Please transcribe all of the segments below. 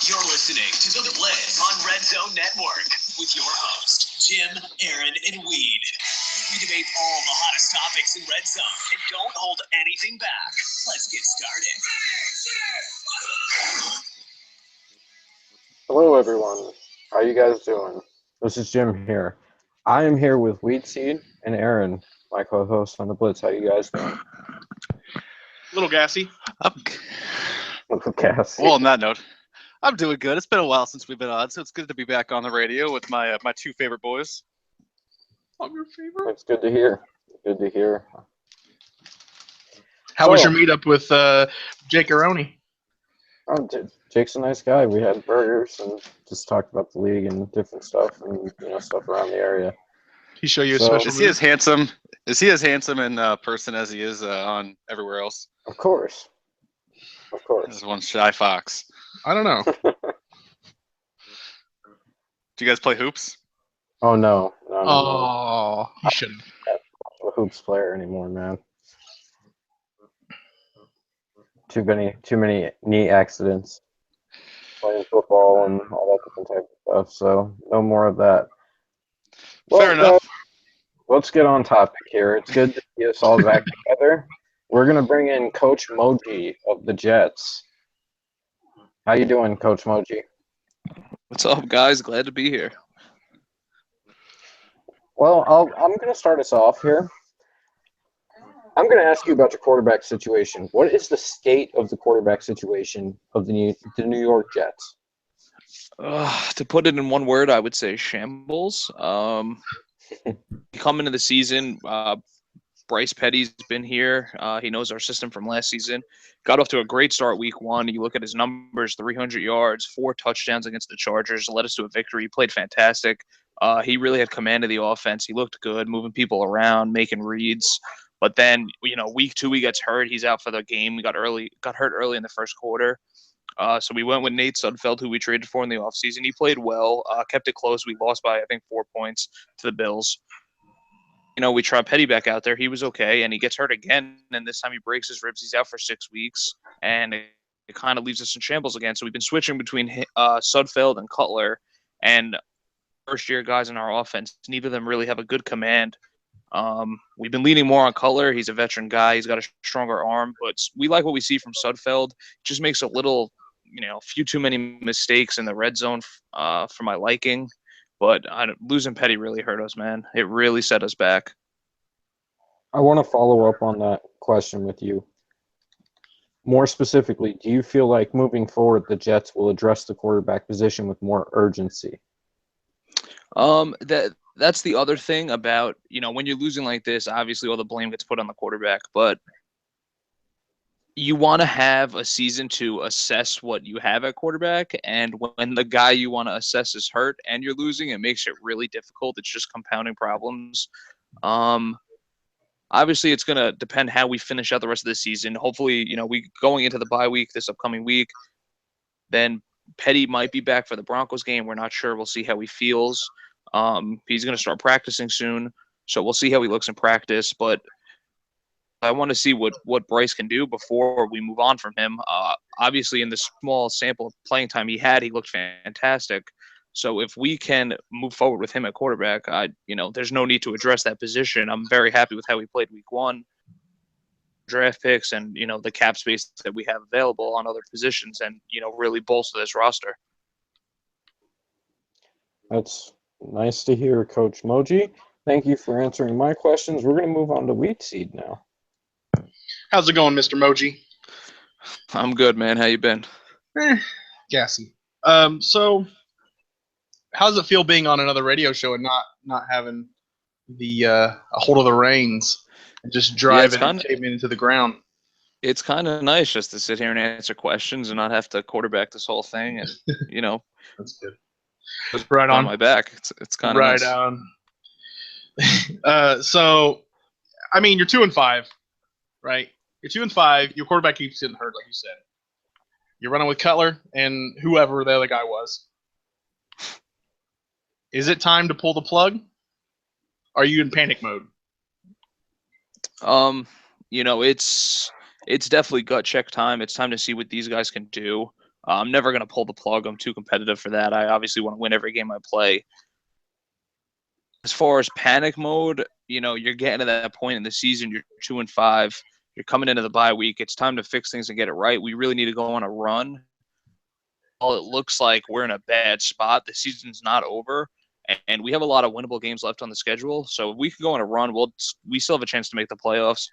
You're listening to The Blitz on Redzone Network with your host, Jim, Aaron, and Weed. We debate all the hottest topics in Red Zone and don't hold anything back. Let's get started. Hello, everyone. How you guys doing? This is Jim here. I am here with Weed Seed and Aaron, my co-host on The Blitz. How you guys doing? A little gassy. Cassie. Well, on that note, I'm doing good. It's been a while since we've been on, so it's good to be back on the radio with my my two favorite boys. I'm your favorite. It's good to hear. Good to hear. How was your meetup with Jake Aroni? Oh, Jake's a nice guy. We had burgers and just talked about the league and different stuff and stuff around the area. He show you a So- special Is he as handsome? Is he as handsome in person as he is on everywhere else? Of course. There's one shy fox. I don't know. Do you guys play hoops? Oh no. Oh, you shouldn't. I'm not a hoops player anymore, man. Too many knee accidents playing football and all that different type of stuff. So no more of that. Fair enough. Let's get on topic here. It's good to see us all back together. We're gonna bring in Coach Moji of the Jets. How you doing, Coach Moji? What's up, guys? Glad to be here. Well, I'm gonna start us off here. I'm gonna ask you about your quarterback situation. What is the state of the quarterback situation of the New York Jets? To put it in one word, I would say shambles. Coming into the season, Bryce Petty's been here. He knows our system from last season. Got off to a great start week one. You look at his numbers, 300 yards, 4 touchdowns against the Chargers, led us to a victory. He played fantastic. He really had command of the offense. He looked good, moving people around, making reads. But then, week 2, he gets hurt. He's out for the game. He got hurt early in the first quarter. So we went with Nate Sudfeld, who we traded for in the offseason. He played well, kept it close. We lost by, I think, 4 points to the Bills. We tried Petty back out there. He was okay, and he gets hurt again. And this time he breaks his ribs. He's out for 6 weeks, and it kind of leaves us in shambles again. So we've been switching between Sudfeld and Cutler, and first-year guys in our offense. Neither of them really have a good command. We've been leaning more on Cutler. He's a veteran guy. He's got a stronger arm, but we like what we see from Sudfeld. Just makes a little, few too many mistakes in the red zone for my liking. But losing Petty really hurt us, man. It really set us back. I want to follow up on that question with you. More specifically, do you feel like moving forward the Jets will address the quarterback position with more urgency? That's the other thing about, when you're losing like this, obviously all the blame gets put on the quarterback, but you want to have a season to assess what you have at quarterback, and when the guy you want to assess is hurt and you're losing, it makes it really difficult. It's just compounding problems. Obviously, it's going to depend how we finish out the rest of the season. Hopefully, we going into the bye week this upcoming week, then Petty might be back for the Broncos game. We're not sure. We'll see how he feels. He's going to start practicing soon, so we'll see how he looks in practice. But I want to see what Bryce can do before we move on from him. Obviously, in the small sample of playing time he had, he looked fantastic. So if we can move forward with him at quarterback, there's no need to address that position. I'm very happy with how he played week 1. Draft picks and, the cap space that we have available on other positions and, really bolster this roster. That's nice to hear, Coach Moji. Thank you for answering my questions. We're going to move on to Wheat Seed now. How's it going, Mr. Moji? I'm good, man. How you been? Gassy. So how does it feel being on another radio show and not having the a hold of the reins and just driving and shaving into the ground? It's kind of nice just to sit here and answer questions and not have to quarterback this whole thing. And That's good. Just right on my back. It's kind of right nice. on. So, I mean, you're 2-5, right? You're 2-5. Your quarterback keeps getting hurt, like you said. You're running with Cutler and whoever the other guy was. Is it time to pull the plug? Are you in panic mode? It's definitely gut check time. It's time to see what these guys can do. I'm never going to pull the plug. I'm too competitive for that. I obviously want to win every game I play. As far as panic mode, you're getting to that point in the season. You're 2-5. You're coming into the bye week. It's time to fix things and get it right. We really need to go on a run. While it looks like we're in a bad spot, the season's not over, and we have a lot of winnable games left on the schedule. So if we can go on a run, we still have a chance to make the playoffs.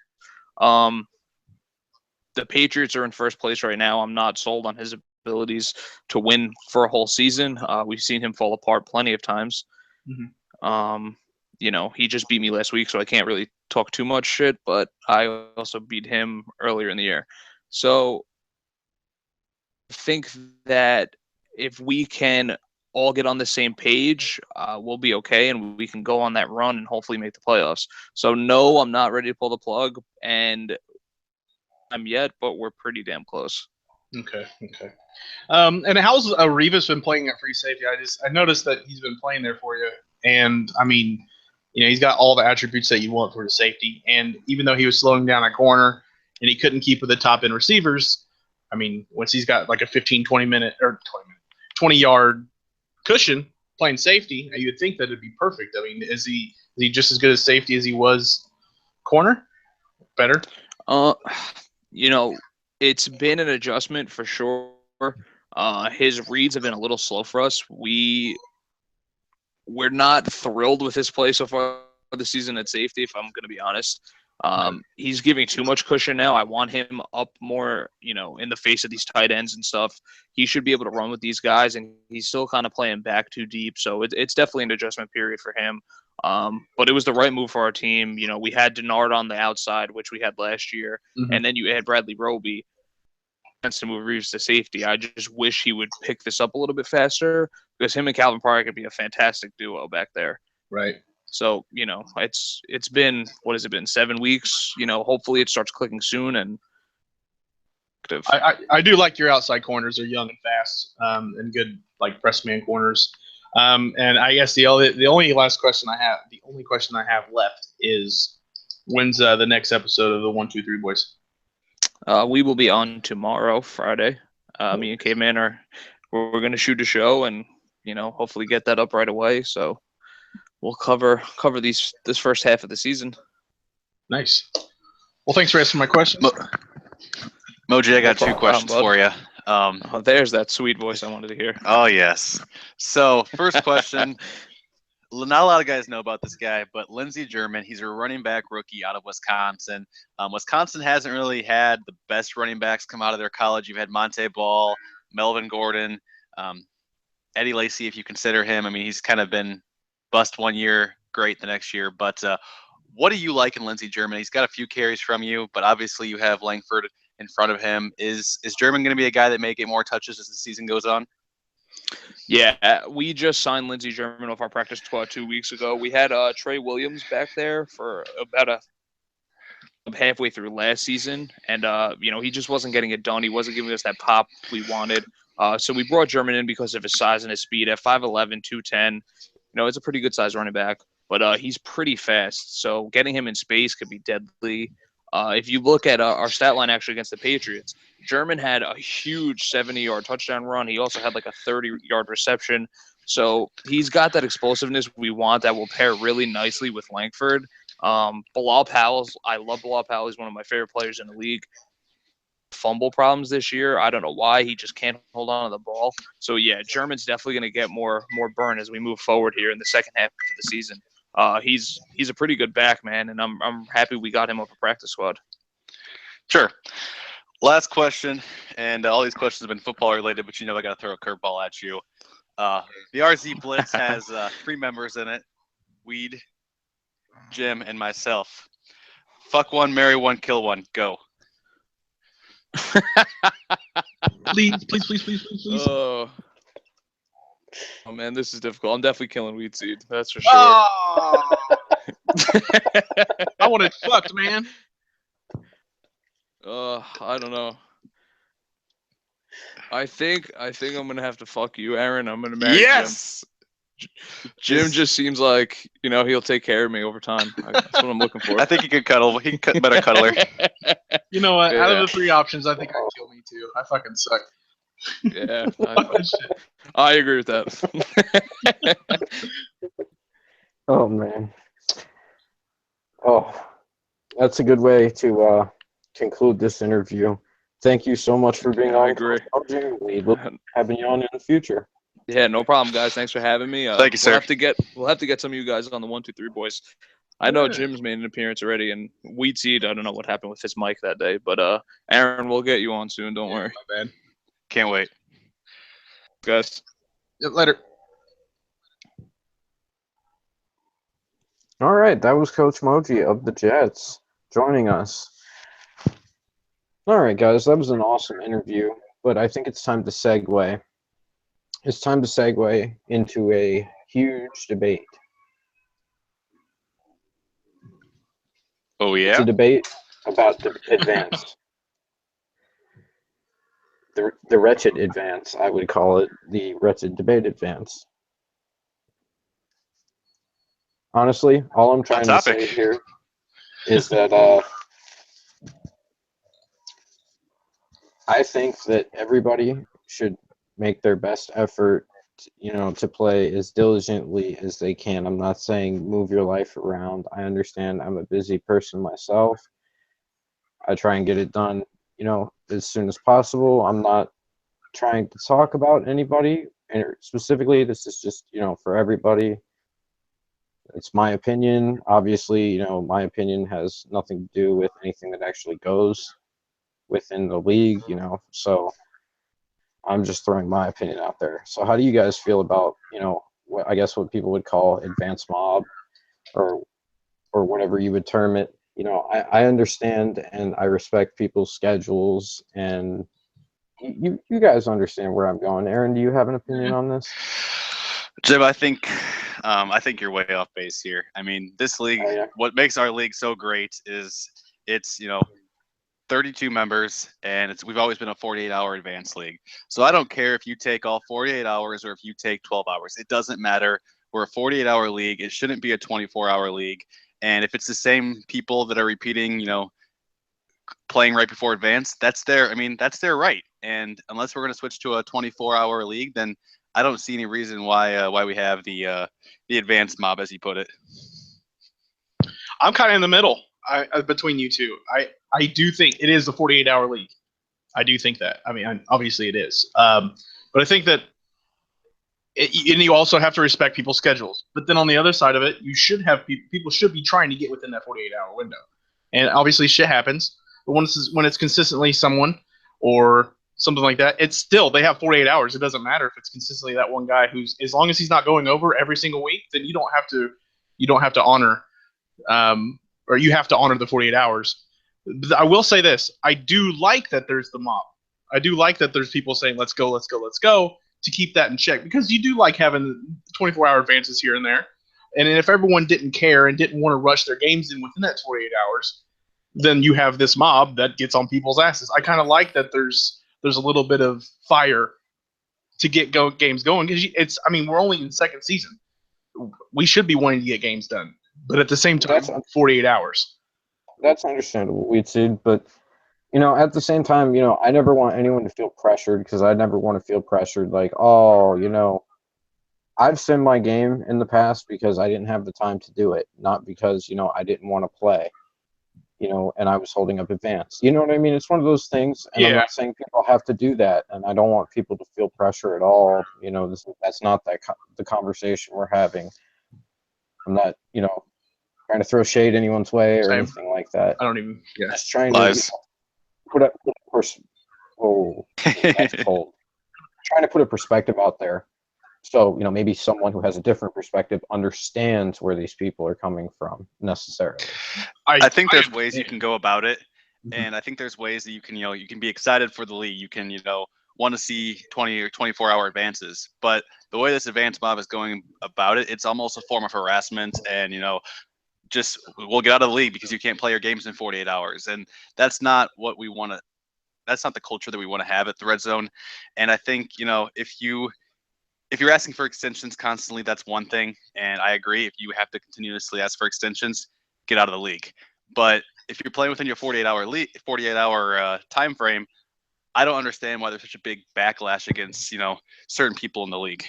The Patriots are in first place right now. I'm not sold on his abilities to win for a whole season. We've seen him fall apart plenty of times. Mm-hmm. He just beat me last week, so I can't really talk too much shit, but I also beat him earlier in the year. So I think that if we can all get on the same page, we'll be okay, and we can go on that run and hopefully make the playoffs. So no, I'm not ready to pull the plug, and I'm yet, but we're pretty damn close. Okay. And how's Rivas been playing at free safety? I noticed that he's been playing there for you, and I mean, he's got all the attributes that you want for the safety. And even though he was slowing down a corner and he couldn't keep with the top end receivers, I mean, once he's got like a 20-yard cushion playing safety, you would think that it'd be perfect. I mean, is he just as good as safety as he was corner? Better? It's been an adjustment for sure. His reads have been a little slow for us. We're not thrilled with his play so far this season at safety, if I'm going to be honest. He's giving too much cushion now. I want him up more, in the face of these tight ends and stuff. He should be able to run with these guys, and he's still kind of playing back too deep. So it's definitely an adjustment period for him. But it was the right move for our team. We had Denard on the outside, which we had last year, and then you had Bradley Roby. To move Reeves to safety. I just wish he would pick this up a little bit faster, because him and Calvin Pryor could be a fantastic duo back there. Right. So, it's been, what has it been, 7 weeks? Hopefully it starts clicking soon. And I do like your outside corners. They're young and fast, and good, like, press man corners. And I guess the only question I have left is, when's the next episode of the 1, 2, 3 Boys? We will be on tomorrow, Friday. Me and Caveman we're going to shoot a show and, hopefully get that up right away. So we'll cover this first half of the season. Nice. Well, thanks for answering my questions. Moji, I got 2 questions for you. There's that sweet voice I wanted to hear. Oh, yes. So first question. Not a lot of guys know about this guy, but Lindsey German, he's a running back rookie out of Wisconsin. Wisconsin hasn't really had the best running backs come out of their college. You've had Monte Ball, Melvin Gordon, Eddie Lacy, if you consider him. I mean, he's kind of been bust one year, great the next year. But what do you like in Lindsey German? He's got a few carries from you, but obviously you have Langford in front of him. Is German going to be a guy that may get more touches as the season goes on? Yeah, we just signed Lindsey German off our practice squad 2 weeks ago. We had Trey Williams back there for about halfway through last season, and he just wasn't getting it done. He wasn't giving us that pop we wanted. So we brought German in because of his size and his speed. At 5'11", 210, it's a pretty good size running back, but he's pretty fast. So getting him in space could be deadly. If you look at our stat line actually against the Patriots, German had a huge 70-yard touchdown run. He also had like a 30-yard reception. So he's got that explosiveness we want that will pair really nicely with Langford. Bilal Powell, I love Bilal Powell. He's one of my favorite players in the league. Fumble problems this year. I don't know why. He just can't hold on to the ball. So, yeah, German's definitely going to get more burn as we move forward here in the second half of the season. He's a pretty good back, man, and I'm happy we got him off a practice squad. Sure. Last question, and all these questions have been football related, but I got to throw a curveball at you. The RZ Blitz has 3 members in it: Weed, Jim, and myself. Fuck one, marry one, kill one. Go. Please. Oh man, this is difficult. I'm definitely killing Weed Seed. That's for sure. Oh! I want it fucked, man. I don't know. I think I'm gonna have to fuck you, Aaron. I'm gonna marry Yes. Jim just seems like he'll take care of me over time. That's what I'm looking for. I think he could cuddle. He can better cuddler. You know what? Yeah. Out of the 3 options, I think I'd kill me too. I fucking suck. Yeah, I agree with that. Oh man. Oh, that's a good way to conclude this interview. Thank you so much for being I on. agree. We look forward to having you on in the future. Yeah, no problem, guys. Thanks for having me. Thank you, sir. We'll have to get some of you guys on the 1, 2, 3 boys. I know Jim's made an appearance already, and Wheat Seed, I don't know what happened with his mic that day, but Aaron, we'll get you on soon. Don't worry. My bad. Can't wait. Guys. Later. All right, that was Coach Moji of the Jets joining us. All right, guys, that was an awesome interview, but I think it's time to segue. It's time to segue into a huge debate. Oh, It's yeah? a debate about the advance. The wretched advance, I would call it, the wretched debate advance. Honestly, all I'm trying to say here is that I think that everybody should make their best effort, to play as diligently as they can. I'm not saying move your life around. I understand I'm a busy person myself. I try and get it done, as soon as possible. I'm not trying to talk about anybody, and specifically, this is just, for everybody. It's my opinion. Obviously, my opinion has nothing to do with anything that actually goes within the league, so I'm just throwing my opinion out there. So how do you guys feel about, I guess what people would call advanced mob or whatever you would term it? I understand and I respect people's schedules, and you guys understand where I'm going. Aaron, do you have an opinion on this? Jim, I think you're way off base here. I mean, this league, what makes our league so great is it's 32 members, and we've always been a 48-hour advanced league. So I don't care if you take all 48 hours or if you take 12 hours. It doesn't matter. We're a 48-hour league. It shouldn't be a 24-hour league. And if it's the same people that are repeating, playing right before advance, that's their right. And unless we're going to switch to a 24-hour league, then I don't see any reason why we have the advanced mob, as you put it. I'm kind of in the middle between you two. I do think it is a 48-hour league. I do think that. I mean, obviously it is. But I think that and you also have to respect people's schedules. But then on the other side of it, you should have people should be trying to get within that 48-hour window. And obviously shit happens. But when it's consistently someone or something like that, it's still, they have 48 hours. It doesn't matter if it's consistently that one guy who's, as long as he's not going over every single week, then you don't have to honor or you have to honor the 48 hours. I will say this. I do like that there's the mob. I do like that there's people saying, let's go, to keep that in check, because you do like having 24-hour advances here and there. And if everyone didn't care and didn't want to rush their games in within that 48 hours, then you have this mob that gets on people's asses. I kind of like that there's a little bit of fire to get games going, because we're only in second season. We should be wanting to get games done, but at the same time, 48 hours. That's understandable, We'd see, but at the same time, I never want anyone to feel pressured, because I never want to feel pressured like, I've simmed my game in the past because I didn't have the time to do it, not because, I didn't want to play, and I was holding up advance. You know what I mean? It's one of those things, and I'm not saying people have to do that, and I don't want people to feel pressure at all. That's not the conversation we're having. I'm not, trying to throw shade anyone's way or anything like that. I don't even. Yeah. Just trying to put up that's cold. Trying to put a perspective out there, so maybe someone who has a different perspective understands where these people are coming from necessarily. I think there's ways you can go about it, and I think there's ways that you can be excited for the league. You can want to see 20 or 24-hour advances, but the way this advanced mob is going about it, it's almost a form of harassment, and just we'll get out of the league because you can't play your games in 48 hours, and that's not what we want to. That's not the culture that we want to have at the Red Zone. And I think if you're asking for extensions constantly, that's one thing, and I agree. If you have to continuously ask for extensions, get out of the league. But if you're playing within your 48-hour time frame, I don't understand why there's such a big backlash against certain people in the league.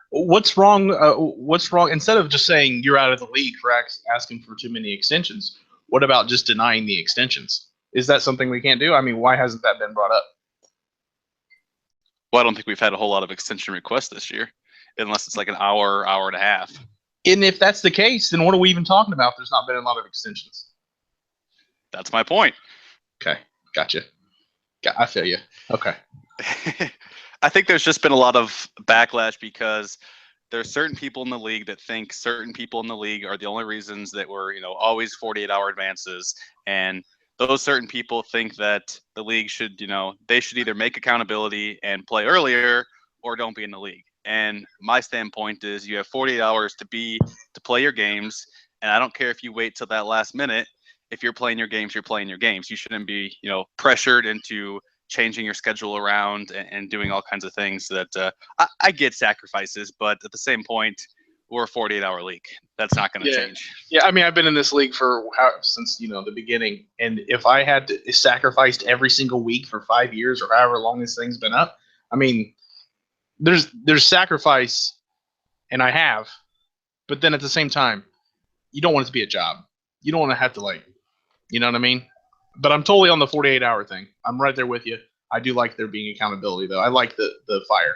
What's wrong? What's wrong? Instead of just saying you're out of the league for asking for too many extensions, what about just denying the extensions? Is that something we can't do? I mean, why hasn't that been brought up? Well, I don't think we've had a whole lot of extension requests this year, unless it's like an hour and a half. And if that's the case, then what are we even talking about? There's not been a lot of extensions. That's my point. Okay, gotcha. I feel you. Okay. I think there's just been a lot of backlash because there's certain people in the league that think certain people in the league are the only reasons that we're, always 48-hour advances. And those certain people think that the league should, they should either make accountability and play earlier or don't be in the league. And my standpoint is you have 48 hours to play your games. And I don't care if you wait till that last minute. If you're playing your games, you're playing your games. You shouldn't be, pressured into changing your schedule around and doing all kinds of things that I get sacrifices, but at the same point, we're a 48-hour league. That's not going to change. Yeah, I mean, I've been in this league since the beginning, and if I had to sacrifice every single week for 5 years or however long this thing's been up, I mean, there's sacrifice, and I have, but then at the same time, you don't want it to be a job. You don't want to have to you know what I mean? But I'm totally on the 48-hour thing. I'm right there with you. I do like there being accountability, though. I like the fire.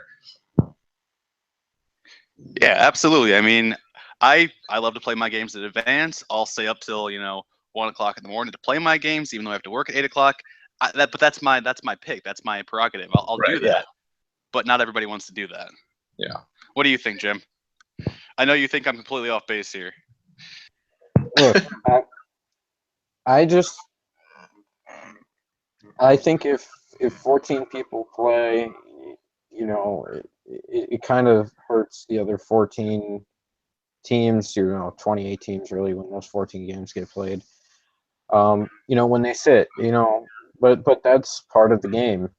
Yeah, absolutely. I mean, I love to play my games in advance. I'll stay up till 1 o'clock in the morning to play my games, even though I have to work at 8 o'clock. But that's my pick. That's my prerogative. I'll do that. Yeah. But not everybody wants to do that. Yeah. What do you think, Jim? I know you think I'm completely off base here. Look, I think if 14 people play, it kind of hurts the other 14 teams, 28 teams really when those 14 games get played. When they sit, but that's part of the game.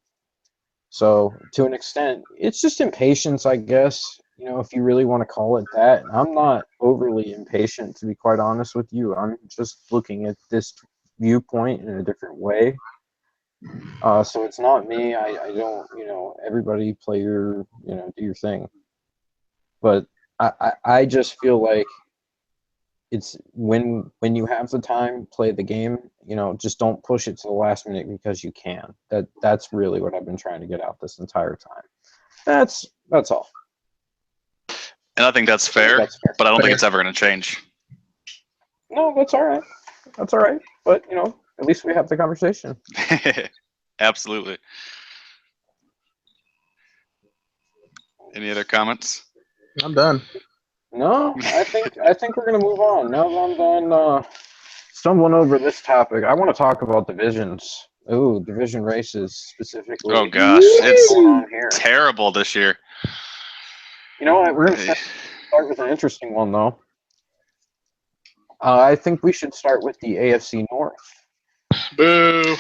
So to an extent, it's just impatience, I guess. If you really want to call it that. I'm not overly impatient, to be quite honest with you. I'm just looking at this viewpoint in a different way. So it's not me. I don't, everybody play your, do your thing. But I just feel like it's when you have the time, play the game. Just don't push it to the last minute because you can. That's really what I've been trying to get out this entire time. That's all. And I think that's fair, but I don't think it's ever going to change. No, that's all right. That's all right. But, at least we have the conversation. Absolutely. Any other comments? I'm done. No, I think we're going to move on. Now that I'm done stumbling over this topic, I want to talk about divisions. Ooh, division races specifically. Oh, gosh. It's terrible this year. You know what? We're going to start with an interesting one, though. I think we should start with the AFC North. Boo.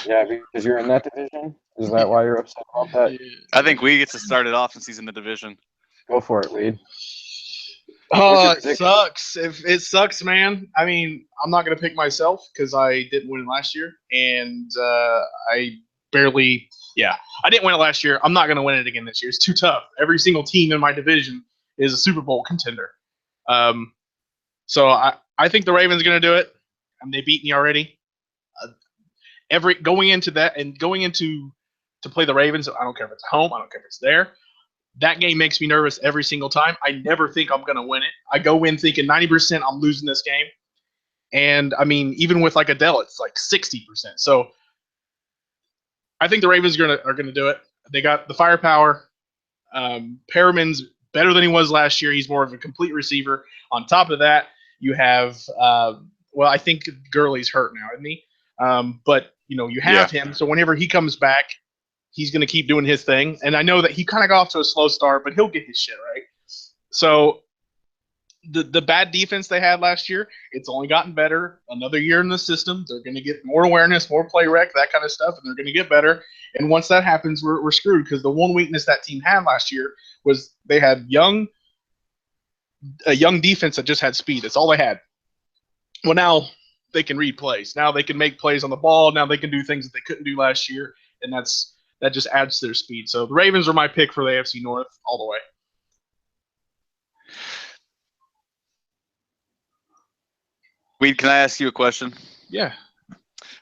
Yeah, because you're in that division? Is that why you're upset about that? I think we get to start it off since he's in the division. Go for it, Reed. Oh, it sucks. It sucks, man. I mean, I'm not going to pick myself because I didn't win it last year. And I didn't win it last year. I'm not going to win it again this year. It's too tough. Every single team in my division is a Super Bowl contender. So I think the Ravens are going to do it. They beat me already. Going into to play the Ravens, I don't care if it's home. I don't care if it's there. That game makes me nervous every single time. I never think I'm going to win it. I go in thinking 90% I'm losing this game. And, I mean, even with like Adele, it's like 60%. So I think the Ravens are gonna do it. They got the firepower. Perriman's better than he was last year. He's more of a complete receiver. On top of that, you have I think Gurley's hurt now, isn't he? But you have him. So whenever he comes back, he's gonna keep doing his thing. And I know that he kind of got off to a slow start, but he'll get his shit right. So the bad defense they had last year, it's only gotten better. Another year in the system, they're going to get more awareness, more play rec, that kind of stuff, and they're going to get better. And once that happens, we're screwed because the one weakness that team had last year was they had a young defense that just had speed. That's all they had. Well, now they can read plays. Now they can make plays on the ball. Now they can do things that they couldn't do last year, and that just adds to their speed. So the Ravens are my pick for the AFC North all the way. Weed, can I ask you a question? Yeah.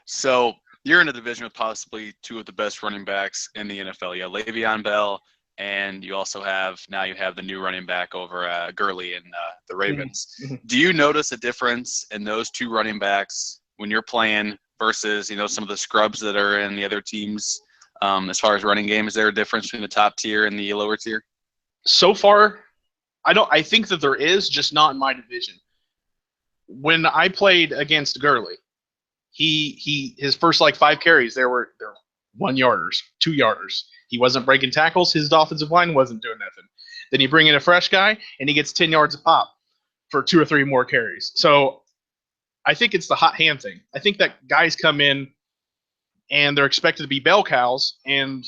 So you're in a division with possibly two of the best running backs in the NFL. You have Le'Veon Bell, and you also have the new running back over Gurley in the Ravens. Mm-hmm. Do you notice a difference in those two running backs when you're playing versus some of the scrubs that are in the other teams as far as running game? Is there a difference between the top tier and the lower tier? So far, I think that there is, just not in my division. When I played against Gurley, his first 5 carries, they were 1 yarders, 2 yarders. He wasn't breaking tackles. His offensive line wasn't doing nothing. Then you bring in a fresh guy, and he gets 10 yards a pop for 2 or 3 more carries. So I think it's the hot hand thing. I think that guys come in, and they're expected to be bell cows, and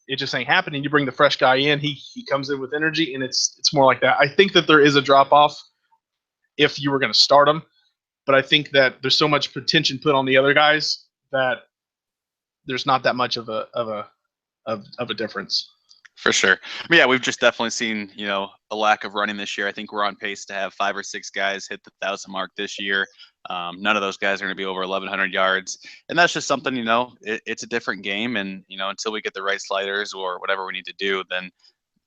it just ain't happening. You bring the fresh guy in, he comes in with energy, and it's more like that. I think that there is a drop-off if you were going to start him, but I think that there's so much attention put on the other guys that there's not that much of a difference. For sure. Yeah, we've just definitely seen, a lack of running this year. I think we're on pace to have 5 or 6 guys hit the 1,000 mark this year. None of those guys are going to be over 1,100 yards. And that's just something, it's a different game. And, until we get the right sliders or whatever we need to do, then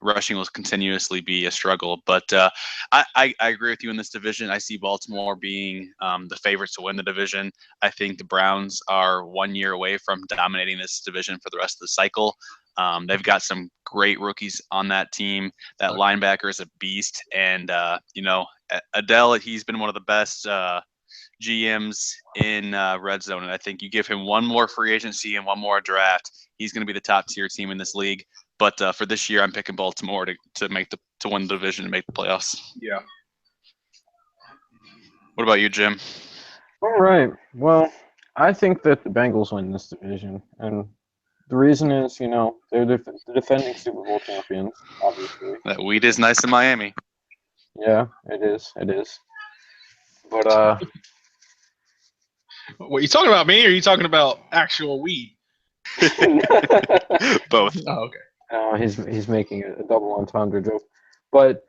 rushing will continuously be a struggle. But I agree with you in this division. I see Baltimore being the favorites to win the division. I think the Browns are 1 year away from dominating this division for the rest of the cycle. They've got some great rookies on that team. That linebacker is a beast. And, Adele, he's been one of the best GMs in Red Zone. And I think you give him one more free agency and one more draft, he's going to be the top tier team in this league. But for this year, I'm picking Baltimore to win the division and make the playoffs. Yeah. What about you, Jim? All right. Well, I think that the Bengals win this division, and the reason is, they're the defending Super Bowl champions, obviously. That weed is nice in Miami. Yeah, it is. It is. But What, you talking about me, or are you talking about actual weed? Both. Oh, okay. He's making a double entendre joke, but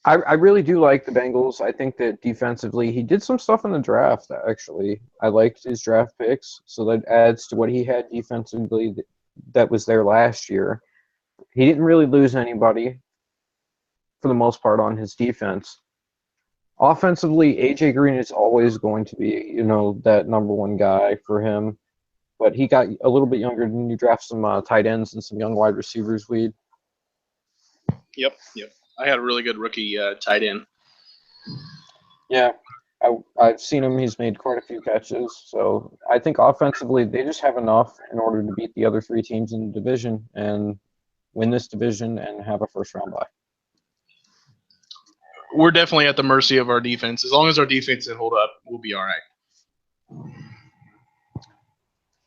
I really do like the Bengals. I think that defensively, he did some stuff in the draft. Actually, I liked his draft picks, so that adds to what he had defensively that was there last year. He didn't really lose anybody for the most part on his defense. Offensively, AJ Green is always going to be, that number one guy for him. But he got a little bit younger, and you draft some tight ends and some young wide receivers, Weed. Yep. I had a really good rookie tight end. Yeah, I've seen him. He's made quite a few catches. So I think offensively, they just have enough in order to beat the other 3 teams in the division and win this division and have a first-round bye. We're definitely at the mercy of our defense. As long as our defense can hold up, we'll be all right.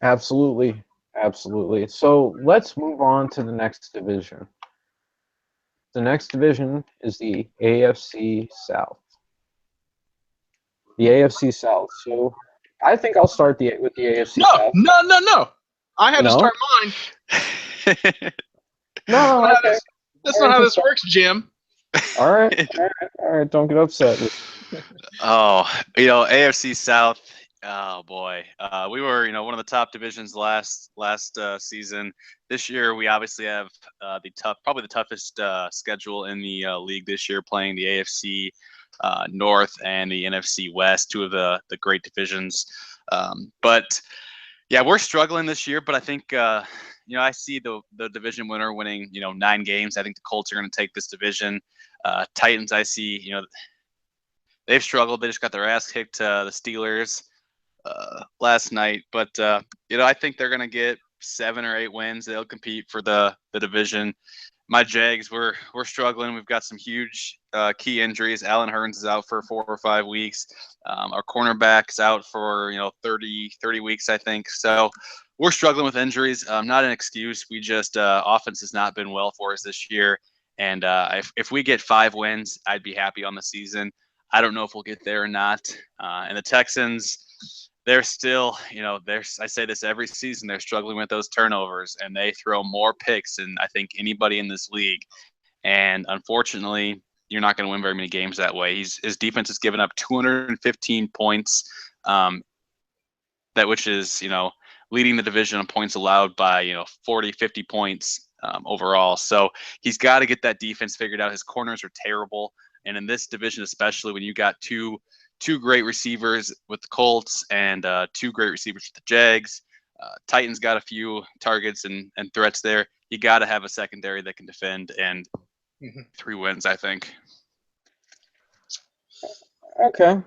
Absolutely. So let's move on to the next division. The next division is the AFC South. The AFC South. So I think I'll start with the AFC South. No. I had to start mine. No, okay. That's not how this works, Jim. All right. Don't get upset. AFC South. Oh boy, we were one of the top divisions last season. This year we obviously have probably the toughest schedule in the league this year, playing the AFC North and the NFC West, 2 of the great divisions. But yeah, we're struggling this year. But I think I see the division winner winning 9 games. I think the Colts are going to take this division. Titans, I see they've struggled. They just got their ass kicked to the Steelers last night, but I think they're gonna get 7 or 8 wins. They'll compete for the division. My Jags, we're struggling. We've got some huge key injuries. Allen Hurns is out for 4 or 5 weeks. Our cornerback's out for 30 weeks, I think. So we're struggling with injuries. Not an excuse. We just offense has not been well for us this year. And if we get 5 wins, I'd be happy on the season. I don't know if we'll get there or not. And the Texans, they're still, I say this every season, they're struggling with those turnovers, and they throw more picks than I think anybody in this league. And unfortunately, you're not going to win very many games that way. His defense has given up 215 points, which is, leading the division on points allowed by, 40, 50 points overall. So he's got to get that defense figured out. His corners are terrible. And in this division, especially when you got two great receivers with the Colts and two great receivers with the Jags, Titans got a few targets and threats there. You got to have a secondary that can defend, and 3 wins, I think. Okay.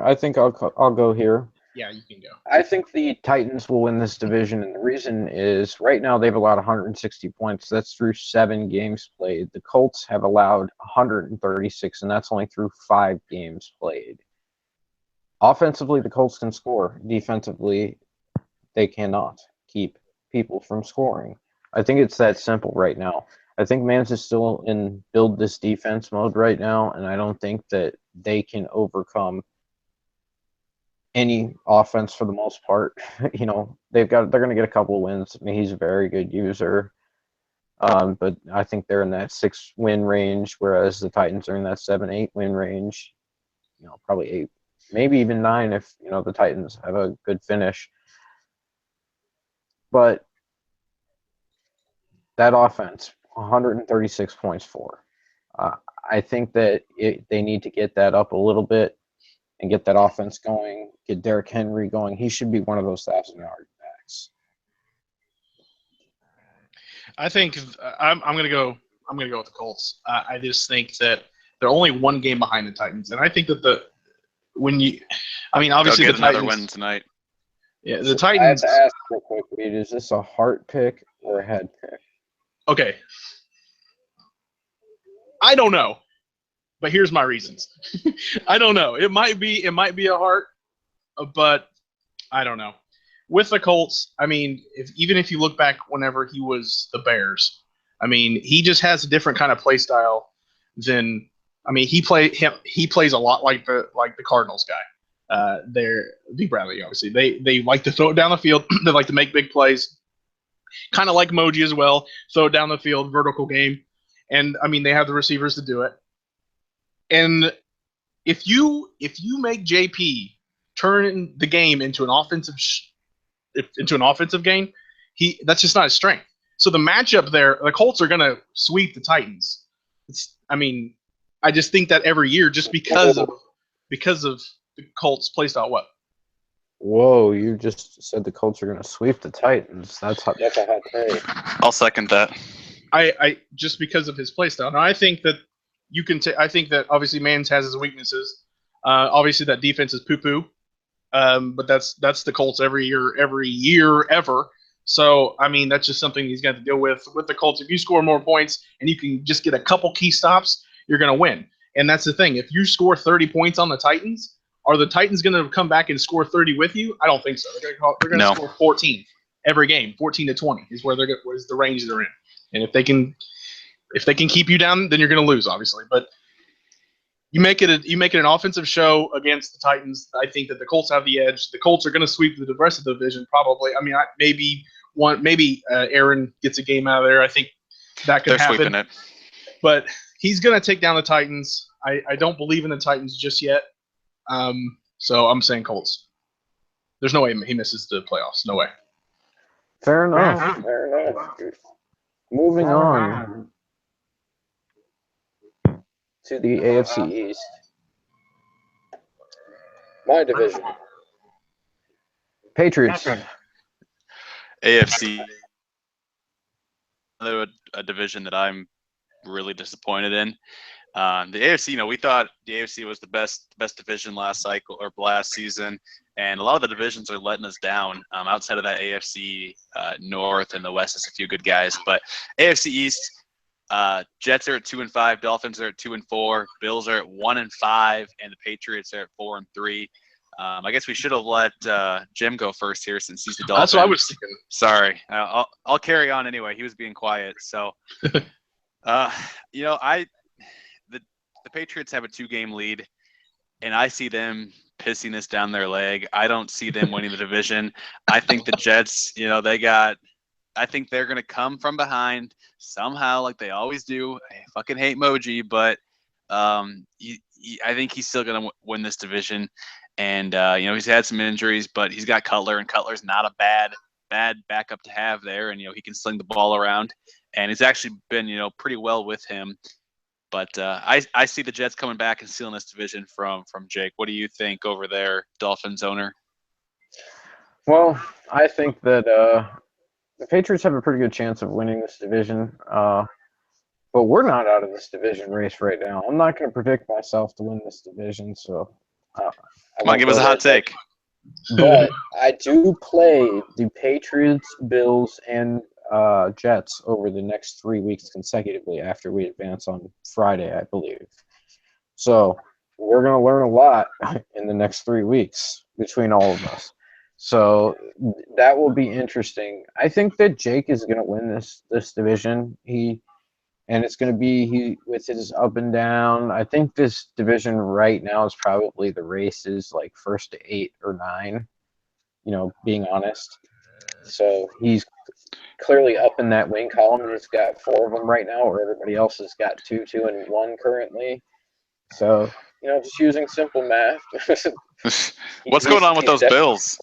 I think I'll go here. Yeah, you can go. I think the Titans will win this division, and the reason is right now they've allowed 160 points. That's through 7 games played. The Colts have allowed 136, and that's only through 5 games played. Offensively, the Colts can score. Defensively, they cannot keep people from scoring. I think it's that simple right now. I think Mans is still in build this defense mode right now, and I don't think that they can overcome any offense for the most part. They're going to get a couple of wins. I mean, he's a very good user. But I think they're in that 6-win range, whereas the Titans are in that 7-8 win range. Probably 8, maybe even 9 if, the Titans have a good finish. But that offense, 136 points for. I think that they need to get that up a little bit and get that offense going, get Derrick Henry going. He should be one of those 1,000-yard backs. I think I'm going to go with the Colts. I just think that they're only 1 game behind the Titans, and I think that obviously the Titans, another win tonight. Yeah, the Titans. I have to ask real quick, is this a heart pick or a head pick? Okay. I don't know, but here's my reasons. I don't know. It might be a heart, but I don't know. With the Colts, even if you look back whenever he was the Bears, he just has a different kind of play style than. He plays a lot like the Cardinals guy. They're D. Bradley, obviously. They like to throw it down the field. They like to make big plays. Kind of like Moji as well. Throw it down the field, vertical game. And they have the receivers to do it. And if you make JP turn the game into an offensive game, that's just not his strength. So the matchup there, the Colts are going to sweep the Titans. I just think that every year, just because of the Colts play style. What? Whoa! You just said the Colts are going to sweep the Titans. That's a hot take. I'll second that. I just because of his play style. Now I think that you can. I think that obviously Mans has his weaknesses. Obviously that defense is poo-poo. But that's the Colts every year ever. So that's just something he's got to deal with the Colts. If you score more points and you can just get a couple key stops, you're going to win. And that's the thing. If you score 30 points on the Titans, are the Titans going to come back and score 30 with you? I don't think so. They're going to score 14 every game. 14 to 20 is where is the range they're in. And if they can keep you down, then you're going to lose, obviously. But you make it an offensive show against the Titans. I think that the Colts have the edge. The Colts are going to sweep the rest of the division probably. Maybe Aaron gets a game out of there. I think that could happen. They're sweeping it. But he's going to take down the Titans. I don't believe in the Titans just yet. So I'm saying Colts. There's no way he misses the playoffs. No way. Fair enough. Moving on to the AFC East. My division. Patriots. AFC. Another division that I'm really disappointed in. The AFC, we thought the AFC was the best division last season, and a lot of the divisions are letting us down. Outside of that AFC North and the West, is a few good guys, but AFC East, Jets are at 2-5, Dolphins are at 2-4, Bills are at 1-5, and the Patriots are at 4-3. I guess we should have let Jim go first here since he's the Dolphins. That's what I was thinking. Sorry, I'll carry on anyway. He was being quiet, so The Patriots have a 2-game lead, and I see them pissiness down their leg. I don't see them winning the division. I think the Jets, I think they're going to come from behind somehow like they always do. I fucking hate Moji, but I think he's still going to win this division. And, he's had some injuries, but he's got Cutler, and Cutler's not a bad backup to have there. And, he can sling the ball around. And it's actually been, pretty well with him. But I see the Jets coming back and stealing this division from Jake. What do you think over there, Dolphins owner? Well, I think that the Patriots have a pretty good chance of winning this division. But we're not out of this division race right now. I'm not going to predict myself to win this division, so come on, give us a hot take. But I do play the Patriots, Bills, and Jets over the next 3 weeks consecutively after we advance on Friday, I believe. So we're going to learn a lot in the next 3 weeks between all of us. So that will be interesting. I think that Jake is going to win this division. And it's going to be with his up and down. I think this division right now is probably the races like first to 8 or 9, being honest. So he's clearly up in that win column. He's got 4 of them right now, where everybody else has got 2, 2, and 1 currently. So, just using simple math. What's going on with those Bills?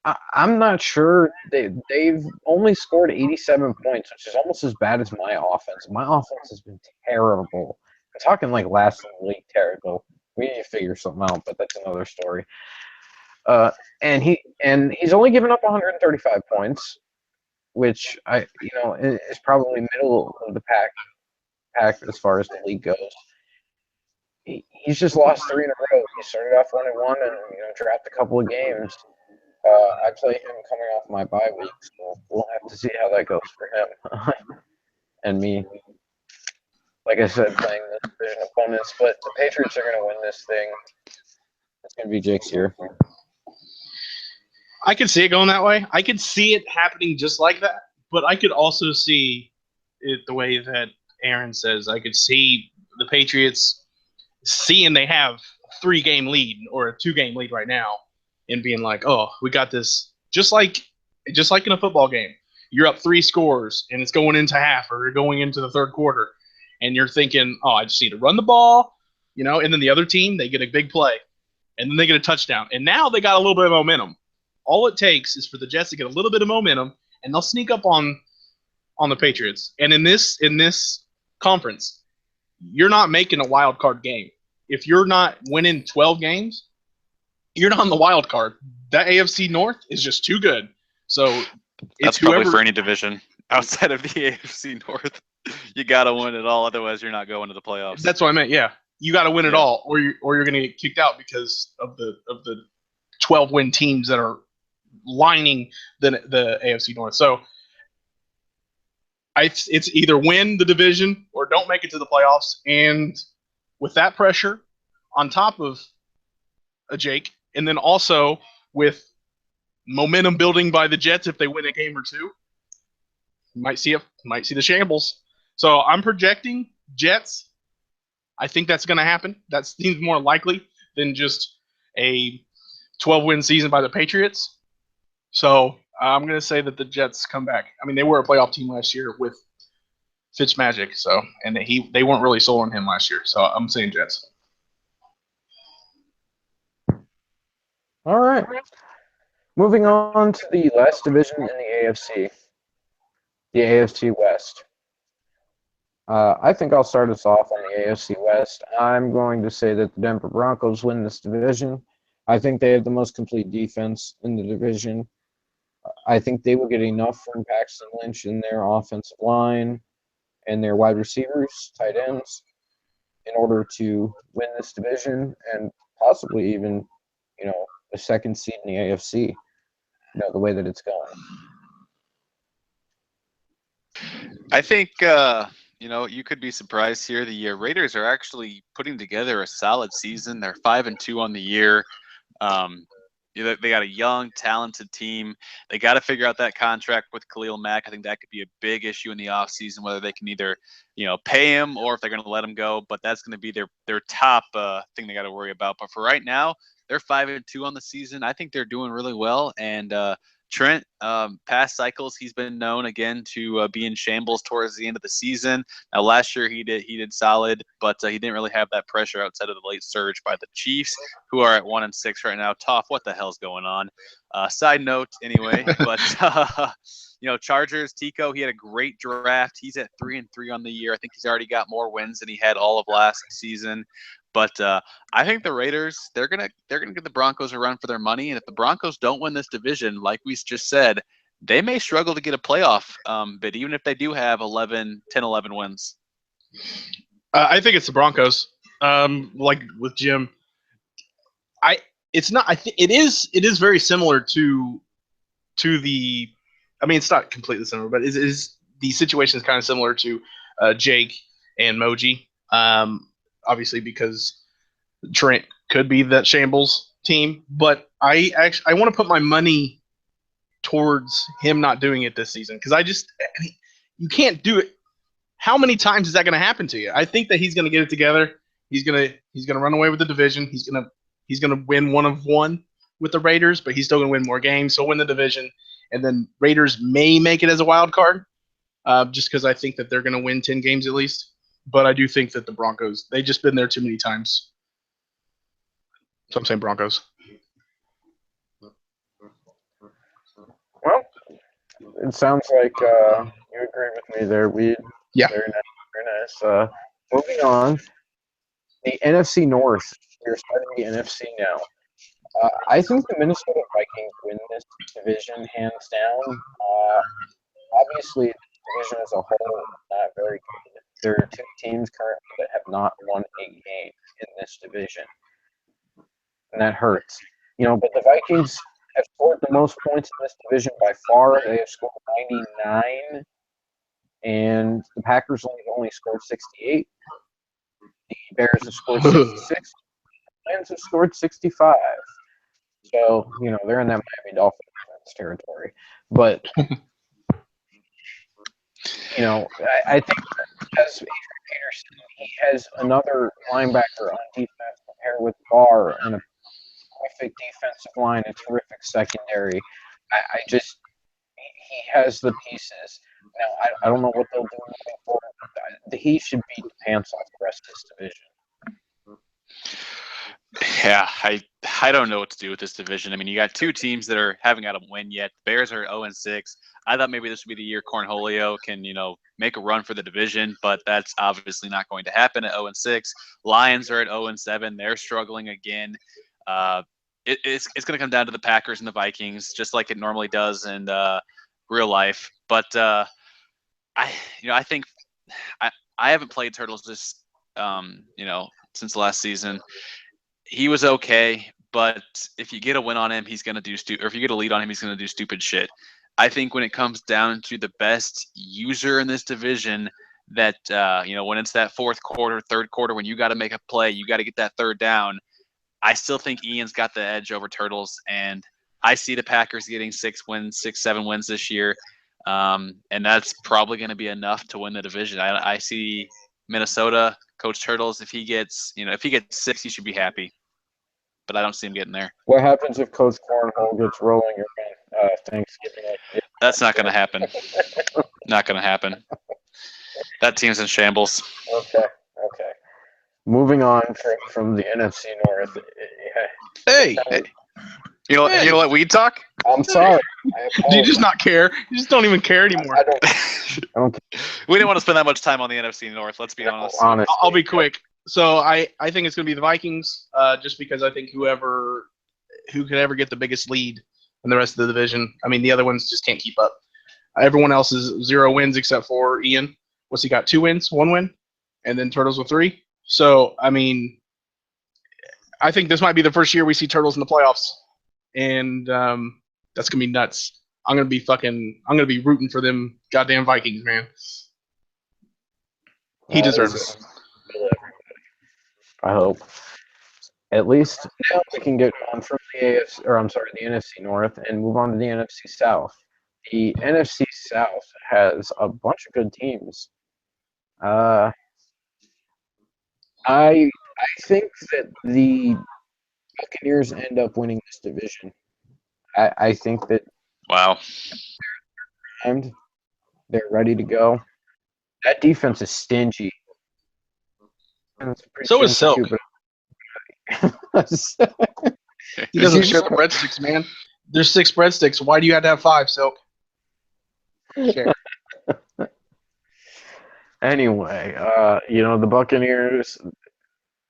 I'm not sure. They've only scored 87 points, which is almost as bad as my offense. My offense has been terrible. I'm talking like last in the league terrible. We need to figure something out, but that's another story. And he's only given up 135 points, which is probably middle of the pack as far as the league goes. He's just lost 3 in a row. He started off 1-1 and dropped a couple of games. I play him coming off my bye week, so we'll have to see how that goes for him and me. Like I said, playing the division opponents, but the Patriots are going to win this thing. It's going to be Jake's year. I could see it going that way. I could see it happening just like that, but I could also see it the way that Aaron says. I could see the Patriots seeing they have a 3-game lead or a 2-game lead right now and being like, oh, we got this. Just like in a football game. You're up 3 scores and it's going into half or going into the third quarter. And you're thinking, oh, I just need to run the ball, and then the other team, they get a big play. And then they get a touchdown. And now they got a little bit of momentum. All it takes is for the Jets to get a little bit of momentum, and they'll sneak up on the Patriots. And in this conference, you're not making a wild card game. If you're not winning 12 games, you're not on the wild card. That AFC North is just too good. So that's probably for any division outside of the AFC North. You gotta win it all, otherwise you're not going to the playoffs. That's what I meant. Yeah, you got to win it all, or you're going to get kicked out because of the 12-win teams that are lining the AFC North. So it's either win the division or don't make it to the playoffs. And with that pressure on top of a Jake, and then also with momentum building by the Jets if they win a game or 2, you might see the shambles. So I'm projecting Jets. I think that's going to happen. That seems more likely than just a 12-win season by the Patriots. So I'm going to say that the Jets come back. I mean, they were a playoff team last year with Fitzmagic, and they weren't really sold on him last year. So I'm saying Jets. All right. Moving on to the last division in the AFC, the AFC West. I think I'll start us off on the AFC West. I'm going to say that the Denver Broncos win this division. I think they have the most complete defense in the division. I think they will get enough from Paxton Lynch in their offensive line and their wide receivers, tight ends, in order to win this division and possibly even, a second seed in the AFC, the way that it's going. I think, you could be surprised here. The Raiders are actually putting together a solid season. They're 5-2 on the year. they got a young, talented team. They got to figure out that contract with Khalil Mack. I think that could be a big issue in the offseason, whether they can either, pay him or if they're going to let him go. But that's going to be their top thing they got to worry about. But for right now, they're 5-2 on the season. I think they're doing really well. And Trent, past cycles, he's been known again to be in shambles towards the end of the season. Now, last year he did solid, but he didn't really have that pressure outside of the late surge by the Chiefs, who are at 1-6 right now. Tough, what the hell's going on? Side note, anyway, but Chargers, Tico, he had a great draft. He's at 3-3 on the year. I think he's already got more wins than he had all of last season. But I think the Raiders, they're gonna give the Broncos a run for their money, and if the Broncos don't win this division, like we just said, they may struggle to get a playoff bid, even if they do have 10, 11 wins. I think it's the Broncos. Like with Jim, it is very similar to the. I mean, it's not completely similar, but the situation is kind of similar to Jake and Moji. Obviously, because Trent could be that shambles team, but I want to put my money towards him not doing it this season because you can't do it. How many times is that going to happen to you? I think that he's going to get it together. He's gonna run away with the division. He's gonna win 1-1 with the Raiders, but he's still gonna win more games. So win the division, and then Raiders may make it as a wild card, just because I think that they're gonna win 10 games at least. But I do think that the Broncos, they've just been there too many times. So I'm saying Broncos. Well, it sounds like you agree with me there, Weed. Yeah. Very nice. Very nice. Moving on, the NFC North. We're starting the NFC now. I think the Minnesota Vikings win this division hands down. Obviously, the division as a whole is not very good. There are two teams currently that have not won a game in this division, and that hurts. But the Vikings have scored the most points in this division by far. They have scored 99, and the Packers only scored 68. The Bears have scored 66. The Lions have scored 65. So, they're in that Miami Dolphins territory. But, I think as Adrian Peterson, he has another linebacker on defense compared with Barr and a terrific defensive line, a terrific secondary. He has the pieces. Now, I don't know what they'll do moving forward, but he should beat the pants off the rest of this division. Yeah, I don't know what to do with this division. I mean, you got two teams that haven't got a win yet. The Bears are 0-6. I thought maybe this would be the year Cornholio can, make a run for the division, but that's obviously not going to happen at 0-6. Lions are at 0-7. They're struggling again. It's going to come down to the Packers and the Vikings, just like it normally does in real life. But I think I haven't played Turtles this since last season. He was okay, but if you get a win on him, he's going to do or if you get a lead on him, he's going to do stupid shit. I think when it comes down to the best user in this division, that when it's that fourth quarter, third quarter, when you got to make a play, you got to get that third down. I still think Ian's got the edge over Turtles, and I see the Packers getting 6-7 wins this year, and that's probably going to be enough to win the division. I see Minnesota, Coach Turtles. If he gets 6, he should be happy, but I don't see him getting there. What happens if Coach Cornhole gets rolling around Thanksgiving? That's not going to happen. Not going to happen. That team's in shambles. Okay. Moving on from the NFC North. Hey. You know what we talk? I'm sorry. Do you just not care? You just don't even care anymore. I don't care. We didn't want to spend that much time on the NFC North. Let's be honest. Honestly. I'll be quick. So I think it's going to be the Vikings, just because I think who could ever get the biggest lead in the rest of the division. I mean, the other ones just can't keep up. Everyone else is 0 wins except for Ian. What's he got? 2 wins, 1 win, and then Turtles with 3. So I mean, I think this might be the first year we see Turtles in the playoffs, and that's gonna be nuts. I'm gonna be rooting for them goddamn Vikings, man. He deserves it. I hope. At least now we can get on from the AFC, or I'm sorry, the NFC North, and move on to the NFC South. The NFC South has a bunch of good teams. I think that the Buccaneers end up winning this division. I think that Wow. they're ready to go. That defense is stingy. So is Silk. But He doesn't share the breadsticks, man. There's 6 breadsticks. Why do you have to have 5, Silk? Share. Anyway, the Buccaneers,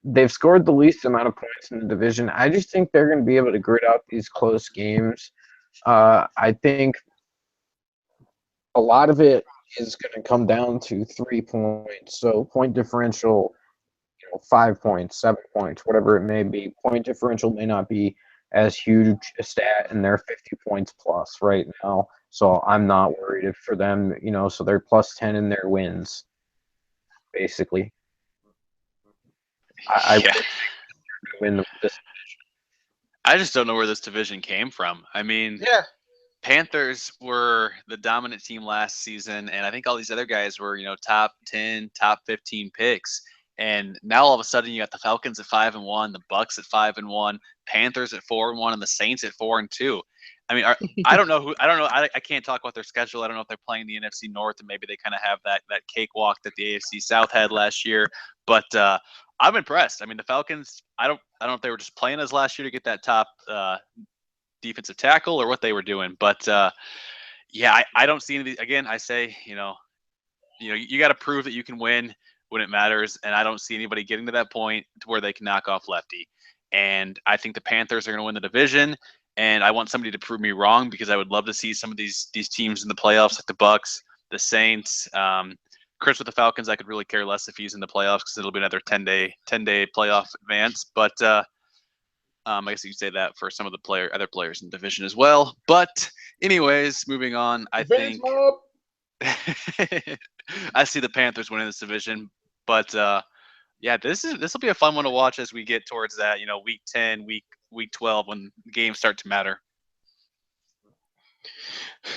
they've scored the least amount of points in the division. I just think they're going to be able to grit out these close games. I think a lot of it is going to come down to 3 points. So point differential, 5 points, 7 points, whatever it may be. Point differential may not be as huge a stat, and they're 50 points plus right now. So I'm not worried for them, so they're plus 10 in their wins, basically. I Yeah. win this. I just don't know where this division came from. I mean, Yeah. Panthers were the dominant team last season, and I think all these other guys were, top 10, top 15 picks. And now all of a sudden you got the Falcons at 5-1, the Bucks at 5-1, Panthers at 4-1, and the Saints at 4-2. I mean, I don't know who. I don't know. I can't talk about their schedule. I don't know if they're playing the NFC North, and maybe they kind of have that cakewalk that the AFC South had last year. But I'm impressed. I mean, the Falcons. I don't know if they were just playing as last year to get that top defensive tackle or what they were doing. But yeah, I don't see any of these. Again, I say, you got to prove that you can win when it matters, and I don't see anybody getting to that point to where they can knock off Lefty. And I think the Panthers are going to win the division. And I want somebody to prove me wrong, because I would love to see some of these teams in the playoffs, like the Bucks, the Saints. Chris with the Falcons, I could really care less if he's in the playoffs, because it'll be another 10-day playoff advance. But I guess you could say that for some of the other players in the division as well. But anyways, moving on, I think I see the Panthers winning this division. But yeah, this will be a fun one to watch as we get towards that, week 10, week 12, when games start to matter.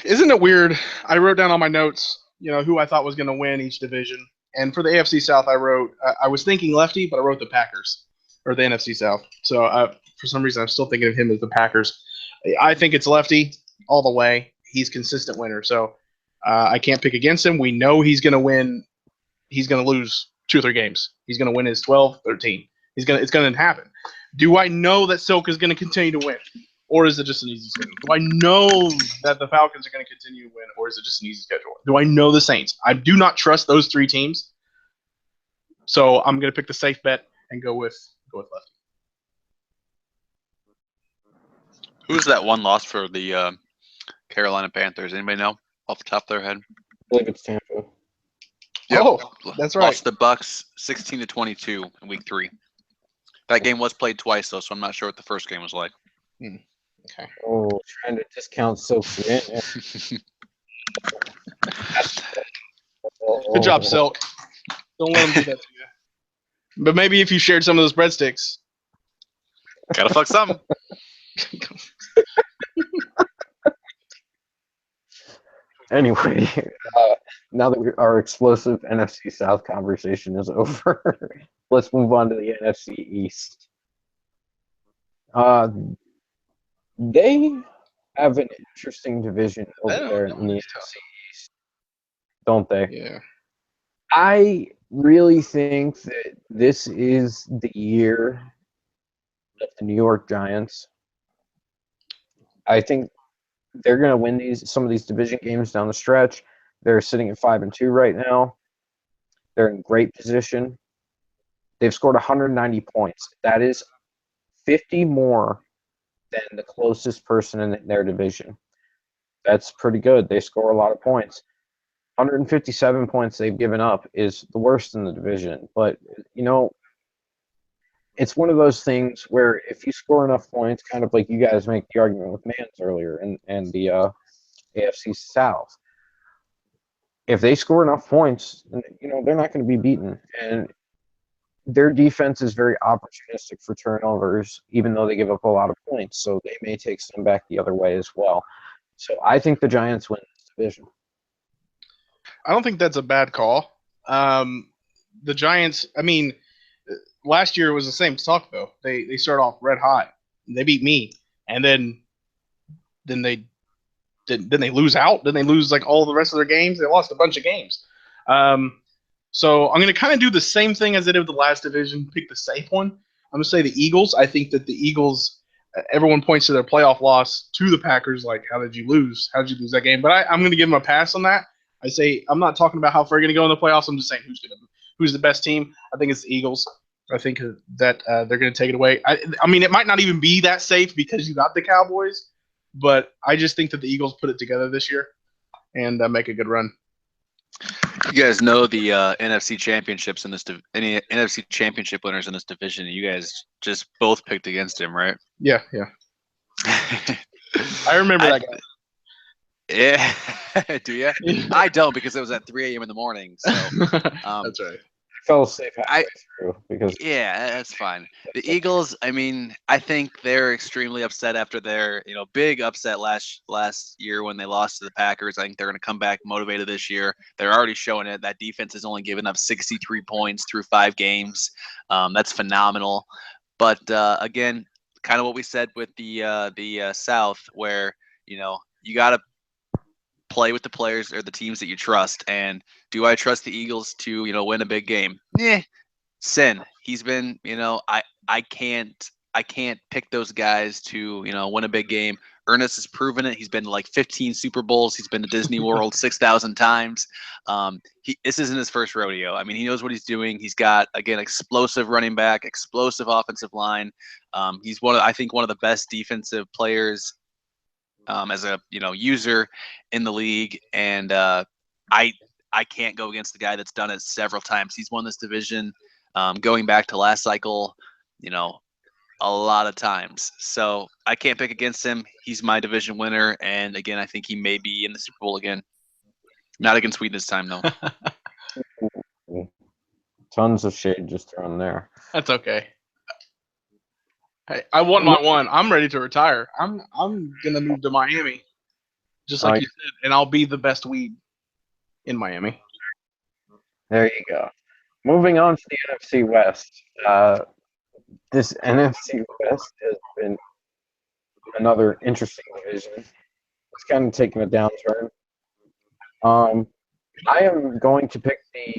Isn't it weird? I wrote down on my notes, who I thought was going to win each division. And for the AFC South, I was thinking Lefty, but I wrote the Packers, or the NFC South. So for some reason, I'm still thinking of him as the Packers. I think it's Lefty all the way. He's consistent winner. So I can't pick against him. We know he's going to win. He's going to lose 2 or 3 games. He's going to win his 12, 13. It's going to happen. Do I know that Silk is going to continue to win? Or is it just an easy schedule? Do I know that the Falcons are going to continue to win, or is it just an easy schedule? Do I know the Saints? I do not trust those 3 teams. So I'm going to pick the safe bet and go with Lefty. Who's that one loss for the Carolina Panthers? Anybody know off the top of their head? I believe it's Tampa. Yep. Oh, that's right. Lost the Bucks 16-22 in week 3. That game was played twice, though, so I'm not sure what the first game was like. Okay. Oh, trying to discount Silk's win. Good job, Silk. Don't let him do that to you. But maybe if you shared some of those breadsticks. Gotta fuck something. Anyway, now that our explosive NFC South conversation is over, let's move on to the NFC East. They have an interesting division over there in the NFC East, don't they? Yeah. I really think that this is the year of the New York Giants. I think they're going to win some of these division games down the stretch. They're sitting at 5-2 right now. They're in great position. They've scored 190 points. That is 50 more than the closest person in their division. That's pretty good. They score a lot of points. 157 points they've given up is the worst in the division. But, it's one of those things where if you score enough points, kind of like you guys make the argument with Mans earlier and the AFC South, if they score enough points, they're not going to be beaten. And their defense is very opportunistic for turnovers, even though they give up a lot of points. So they may take some back the other way as well. So I think the Giants win this division. I don't think that's a bad call. The Giants, I mean, last year was the same talk though. They started off red hot. They beat me, and then they lose out. Then they lose like all the rest of their games. They lost a bunch of games. So I'm going to kind of do the same thing as I did with the last division. Pick the safe one. I'm going to say the Eagles. I think that the Eagles. Everyone points to their playoff loss to the Packers. Like, how did you lose? How did you lose that game? But I'm going to give them a pass on that. I say I'm not talking about how far they're going to go in the playoffs. I'm just saying who's the best team. I think it's the Eagles. I think that they're going to take it away. I mean, it might not even be that safe because you got the Cowboys, but I just think that the Eagles put it together this year and make a good run. You guys know the NFC championships in this any NFC championship winners in this division. You guys just both picked against him, right? Yeah. I remember that guy. Yeah, do you? I don't because it was at 3 a.m. in the morning. So that's right. I fell asleep halfway through because yeah, that's fine. The Eagles, I mean, I think they're extremely upset after their big upset last year when they lost to the Packers. I think they're going to come back motivated this year. They're already showing it. That defense has only given up 63 points through 5 games. That's phenomenal. But again, kind of what we said with the South, where you got to play with the players or the teams that you trust. And do I trust the Eagles to win a big game? Sin. He's been I can't pick those guys to win a big game. Ernest has proven it. He's been to like 15 Super Bowls. He's been to Disney World 6,000 times. This isn't his first rodeo. I mean, he knows what he's doing. He's got, again, explosive running back, explosive offensive line. He's I think one of the best defensive players as a user in the league, and I can't go against the guy that's done it several times. He's won this division going back to last cycle, a lot of times. So I can't pick against him. He's my division winner, and again, I think he may be in the Super Bowl again. Not against Sweden this time, though. Tons of shade just thrown there. That's okay. Hey, I won my one. I'm ready to retire. I'm gonna move to Miami, just like you said, and I'll be the best weed in Miami. There you go. Moving on to the NFC West. This NFC West has been another interesting division. It's kind of taken a downturn. I am going to pick the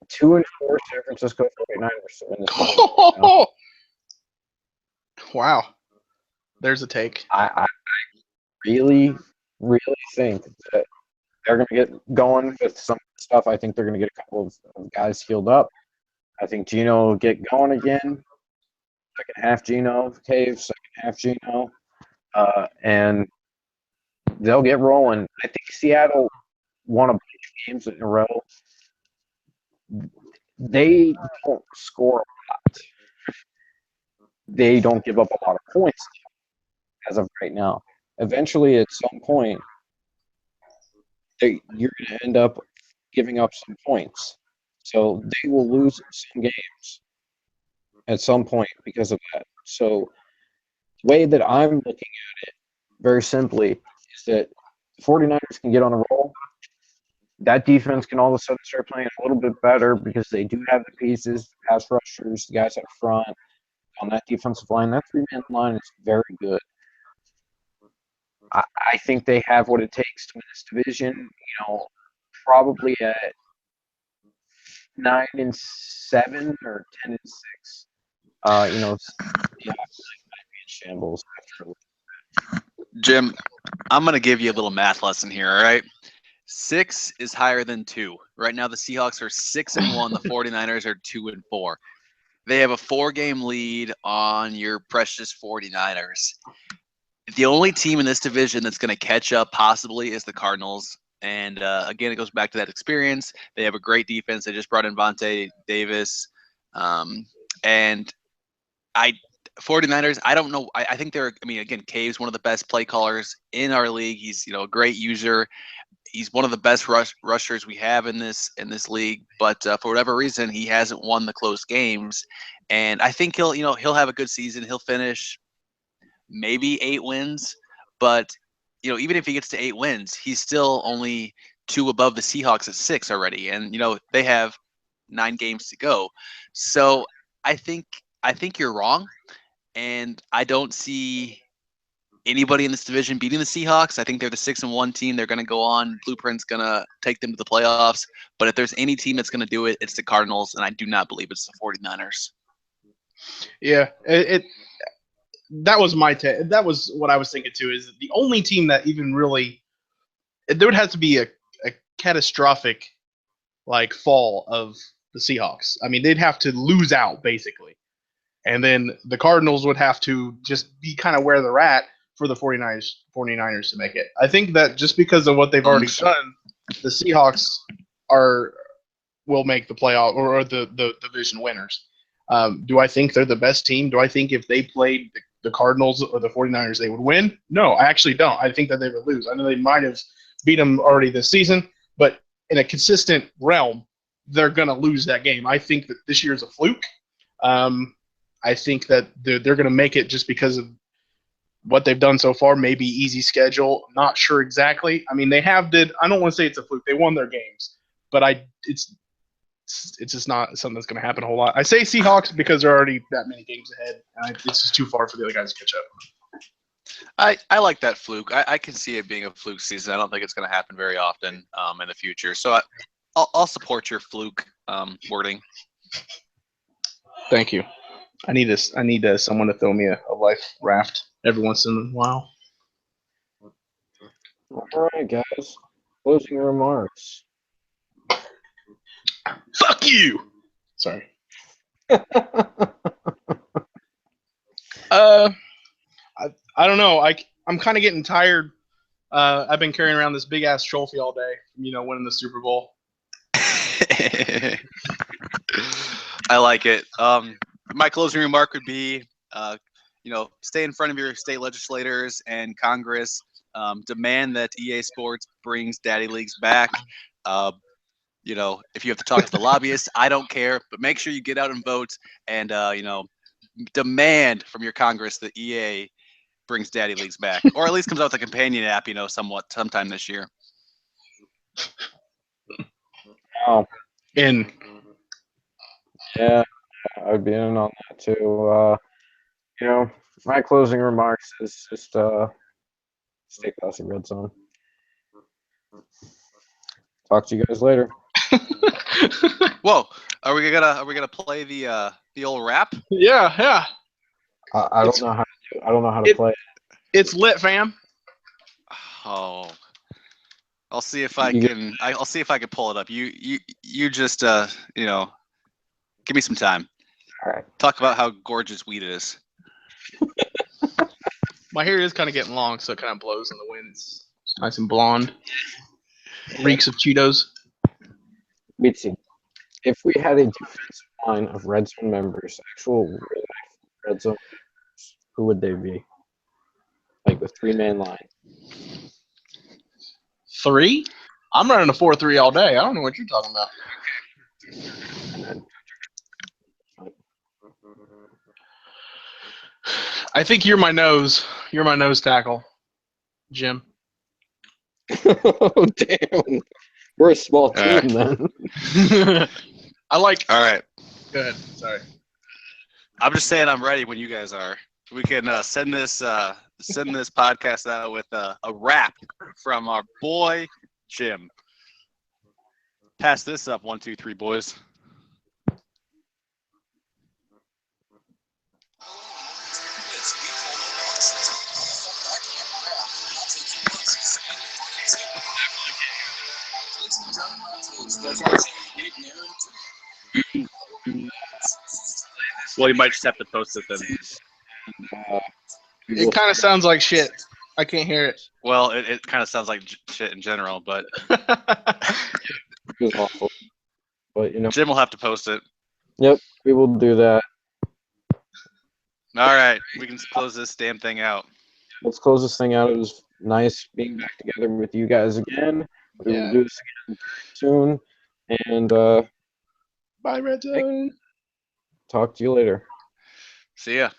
2-4 San Francisco 49ers to win this division. Wow. There's a take. I really, really think that they're going to get going with some stuff. I think they're going to get a couple of guys healed up. I think Geno will get going again. Second half Geno, Cave, second half Geno. And they'll get rolling. I think Seattle won a bunch of games in a row. They don't score a lot. They don't give up a lot of points as of right now. Eventually, at some point, you're going to end up giving up some points. So they will lose some games at some point because of that. So the way that I'm looking at it, very simply, is that the 49ers can get on a roll. That defense can all of a sudden start playing a little bit better because they do have the pieces, pass rushers, the guys up front. On that defensive line, that 3-man line is very good. I think they have what it takes to win this division. Probably at 9-7 or 10-6. Yeah, might be in shambles after. Jim, I'm gonna give you a little math lesson here. All right, 6 is higher than 2. Right now, the Seahawks are 6-1. The 49ers are 2-4. They have a 4-game lead on your precious 49ers. The only team in this division that's going to catch up possibly is the Cardinals. And again, it goes back to that experience. They have a great defense. They just brought in Vontae Davis. And I 49ers, I don't know. I think they're, I mean, again, Cave's one of the best play callers in our league. He's, a great user. He's one of the best rushers we have in this league. But for whatever reason, he hasn't won the close games. And I think he'll have a good season. He'll finish maybe 8 wins. But, even if he gets to 8 wins, he's still only 2 above the Seahawks at 6 already. And, they have 9 games to go. So I think you're wrong. And I don't see anybody in this division beating the Seahawks. I think they're the 6-1 team. They're going to go on. Blueprint's going to take them to the playoffs. But if there's any team that's going to do it, it's the Cardinals, and I do not believe it's the 49ers. Yeah, that was my take. That was what I was thinking too. Is the only team that even really there would have to be a catastrophic fall of the Seahawks. I mean, they'd have to lose out basically. And then the Cardinals would have to just be kind of where they're at for the 49ers to make it. I think that just because of what they've already done, the Seahawks will make the playoff or the division winners. Do I think they're the best team? Do I think if they played the Cardinals or the 49ers, they would win? No, I actually don't. I think that they would lose. I know they might have beat them already this season, but in a consistent realm, they're going to lose that game. I think that this year's a fluke. I think that they're going to make it just because of what they've done so far. Maybe easy schedule. Not sure exactly. I mean, they I don't want to say it's a fluke. They won their games, but it's just not something that's going to happen a whole lot. I say Seahawks because they're already that many games ahead. And it's just too far for the other guys to catch up. I like that fluke. I can see it being a fluke season. I don't think it's going to happen very often in the future. So I'll support your fluke wording. Thank you. I need someone to throw me a life raft every once in a while. All right, guys. Closing remarks. Fuck you. Sorry. I don't know. I'm kind of getting tired. I've been carrying around this big ass trophy all day. Winning the Super Bowl. I like it. My closing remark would be, stay in front of your state legislators and Congress. Demand that EA Sports brings Daddy Leagues back. If you have to talk to the lobbyists, I don't care. But make sure you get out and vote and, demand from your Congress that EA brings Daddy Leagues back. Or at least comes out with a companion app, sometime this year. Oh. In. Yeah. I'd be in on that too. My closing remarks is just stay classy, Red Zone. Talk to you guys later. Whoa, are we gonna play the old rap? Yeah. I don't know how to play it. It's lit, fam. Oh, I'll see if I can. I'll see if I can pull it up. You just give me some time. All right. Talk about how gorgeous weed is. My hair is kind of getting long, so it kind of blows in the wind. It's nice and blonde. Reeks of Cheetos. Mitzi, if we had a defensive line of Red Zone members, actual real life Red Zone members, who would they be? Like a 3-man line. 3? I'm running a 4-3 all day. I don't know what you're talking about. I think you're my nose. You're my nose tackle, Jim. Oh, damn. We're a small team, then. I like. All right. Go ahead. Sorry. I'm just saying I'm ready when you guys are. We can send this podcast out with a rap from our boy Jim. Pass this up, 1, 2, 3, boys. Well, you might just have to post it then. It kind of sounds like shit. I can't hear it. Well, it kind of sounds like shit in general, but It was awful. But, Jim will have to post it. Yep, we will do that. All right, we can close this damn thing out. Let's close this thing out. It was nice being back together with you guys again. We will do this again soon. And Bye, Redzone. talk to you later. See ya.